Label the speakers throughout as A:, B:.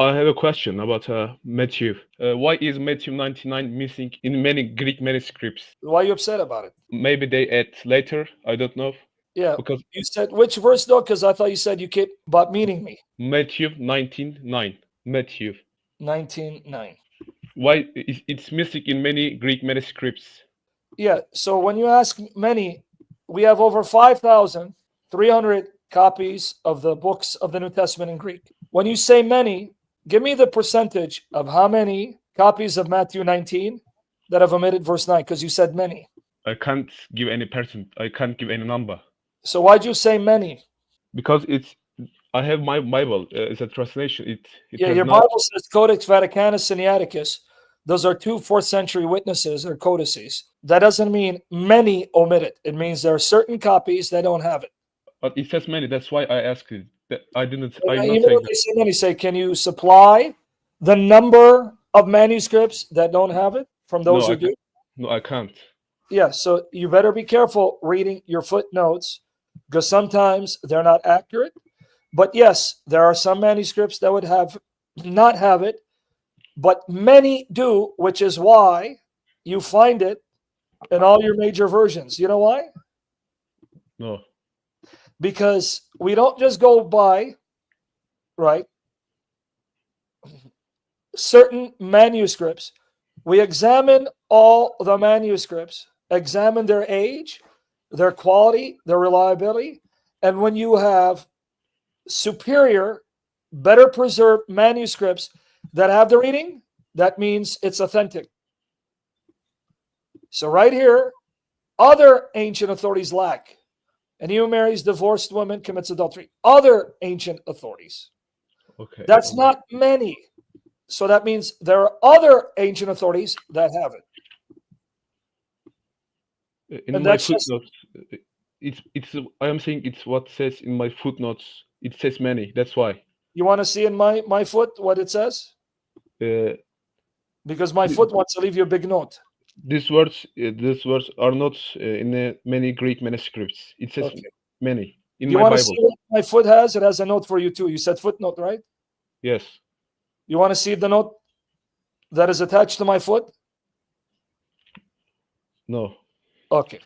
A: I have a question about Matthew. Why is Matthew 99 missing in many Greek manuscripts?
B: Why are you upset about it?
A: Maybe they add later. I don't know.
B: Yeah.
A: Because
B: You said which verse though? Because I thought you said you keep about meaning me.
A: Matthew 19:9. Matthew.
B: 19:9.
A: Why it's missing in many Greek manuscripts?
B: Yeah. So when you ask many, we have over 5,300 copies of the books of the New Testament in Greek. When you say many, give me the percentage of how many copies of Matthew 19 that have omitted verse 9, because you said many.
A: I can't give any percent. I can't give any number.
B: So why'd you say many?
A: Because it's I have my Bible. It's a translation. It
B: Yeah,
A: has
B: your
A: not.
B: Bible says Codex Vaticanus Sinaiticus. Those are two 4th century witnesses or codices. That doesn't mean many omit it. It means there are certain copies that don't have it.
A: But it says many. That's why I asked it. I didn't. I'm not
B: Even
A: saying
B: if they say many, say, can you supply the number of manuscripts that don't have it from
A: no.
B: those who do?
A: No, I can't.
B: Yeah, so you better be careful reading your footnotes because sometimes they're not accurate. But yes, there are some manuscripts that would not have it, but many do, which is why you find it in all your major versions. You know why?
A: No.
B: Because we don't just go by, right, certain manuscripts. We examine all the manuscripts, examine their age, their quality, their reliability. And when you have superior, better preserved manuscripts that have the reading, that means it's authentic. So right here, other ancient authorities lack. And he who marries divorced woman commits adultery. Other ancient authorities.
A: Okay.
B: That's not many. So that means there are other ancient authorities that have it.
A: In
B: And
A: my
B: that's just,
A: footnotes, it's. I am saying it's what says in my footnotes. It says many. That's why.
B: you want to see in my foot what it says?
A: Uh,
B: Because my foot wants to leave you a big note.
A: these words are not in many Greek manuscripts. It says
B: Okay.
A: many in
B: Do you
A: my
B: want to
A: Bible.
B: see what my foot has? It has a note for you too. You said footnote, right?
A: Yes.
B: You want to see the note that is attached to my foot?
A: No.
B: Okay.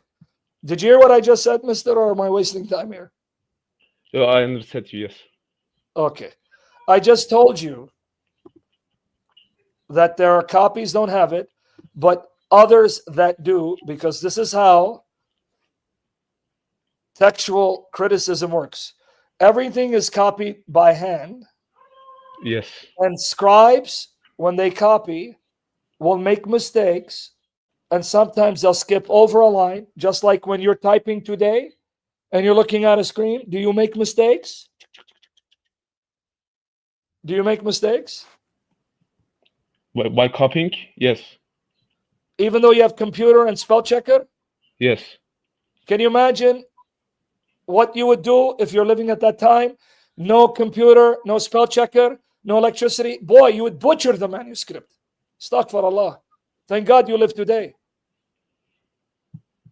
B: Did you hear what I just said, mister, or am I wasting time here?
A: I understand you. Yes.
B: Okay. I just told you that there are copies don't have it, but others that do, because this is how textual criticism works. Everything is copied by hand,
A: Yes.
B: and scribes, when they copy, will make mistakes, and sometimes they'll skip over a line, just like when you're typing today and you're looking at a screen. Do you make mistakes? Do you make mistakes?
A: By copying? Yes.
B: Even though you have computer and spell checker?
A: Yes.
B: Can you imagine what you would do if you're living at that time? No computer, no spell checker, no electricity. Boy, you would butcher the manuscript. Astaghfirullah. Thank God you live today.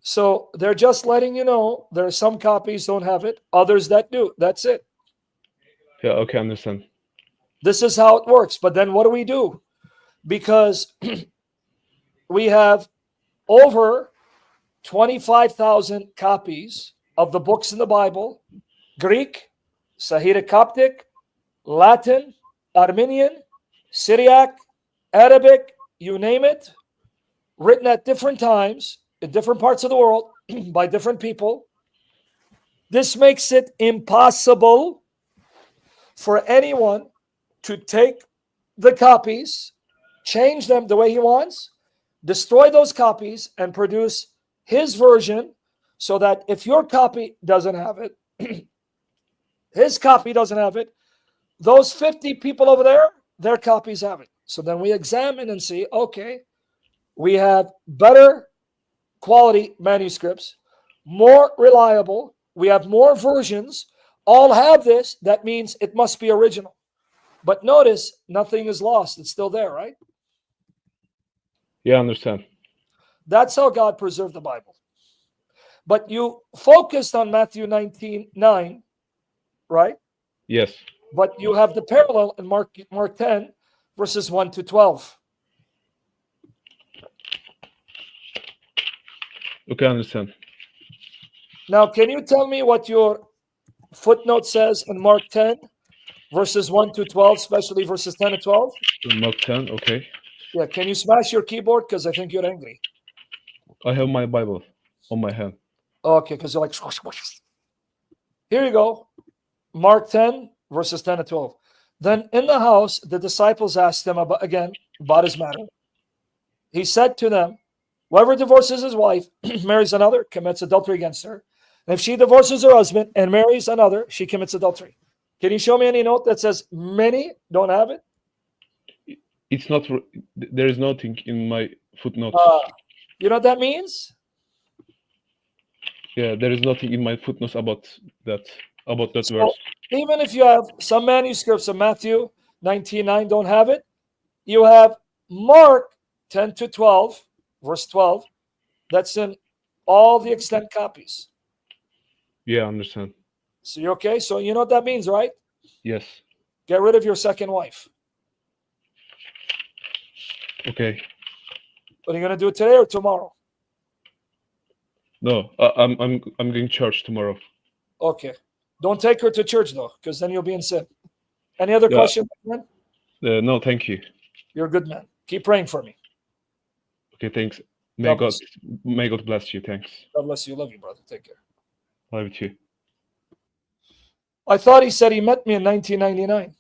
B: So they're just letting you know there are some copies don't have it, others that do. That's it.
A: Yeah. Okay. I understand.
B: This is how it works. But then what do we do? Because we have over 25,000 copies of the books in the Bible, Greek, Syriac Coptic, Latin, Armenian, Syriac, Arabic, you name it, written at different times in different parts of the world by different people. This makes it impossible for anyone to take the copies, change them the way he wants, destroy those copies, and produce his version, so that if your copy doesn't have it, his copy doesn't have it, those 50 people over there, their copies have it. So then we examine and see, okay, we have better quality manuscripts, more reliable, we have more versions, all have this. That means it must be original. But notice, nothing is lost. It's still there, right?
A: Yeah. I understand.
B: That's how God preserved the Bible. But you focused on Matthew 19:9, right?
A: Yes.
B: but you have the parallel in Mark 10, verses 1 to 12.
A: Okay, I understand.
B: Now, can you tell me what your footnote says in Mark 10, verses 1 to 12, especially verses 10 to 12?
A: Mark 10, okay.
B: Yeah, can you smash your keyboard? Because I think you're angry.
A: I have my Bible on my hand.
B: Okay, because you're like, here you go. Mark 10, verses 10 to 12. Then in the house, the disciples asked him about his matter. He said to them, whoever divorces his wife, marries another, commits adultery against her. And if she divorces her husband and marries another, she commits adultery. Can you show me any note that says many don't have it?
A: It's not. There is nothing in my footnotes.
B: You know what that means?
A: Yeah, there is nothing in my footnotes about that
B: So
A: verse.
B: even if you have some manuscripts of Matthew 19:9 don't have it, you have Mark 10 to 12, verse 12, that's in all the extant copies.
A: Yeah, I understand.
B: So you okay? So you know what that means, right?
A: Yes.
B: Get rid of your second wife.
A: Okay.
B: What are you gonna do today or tomorrow?
A: No, I'm going to church tomorrow.
B: Okay. Don't take her to church though, because then you'll be in sin. Any other
A: Yeah.
B: questions, man?
A: No, thank you.
B: You're a good man. Keep praying for me.
A: Okay, thanks.
B: God bless
A: May God bless you. Thanks.
B: God bless you. Love you, brother. Take care.
A: Love you too.
B: I thought he said he met me in 1999.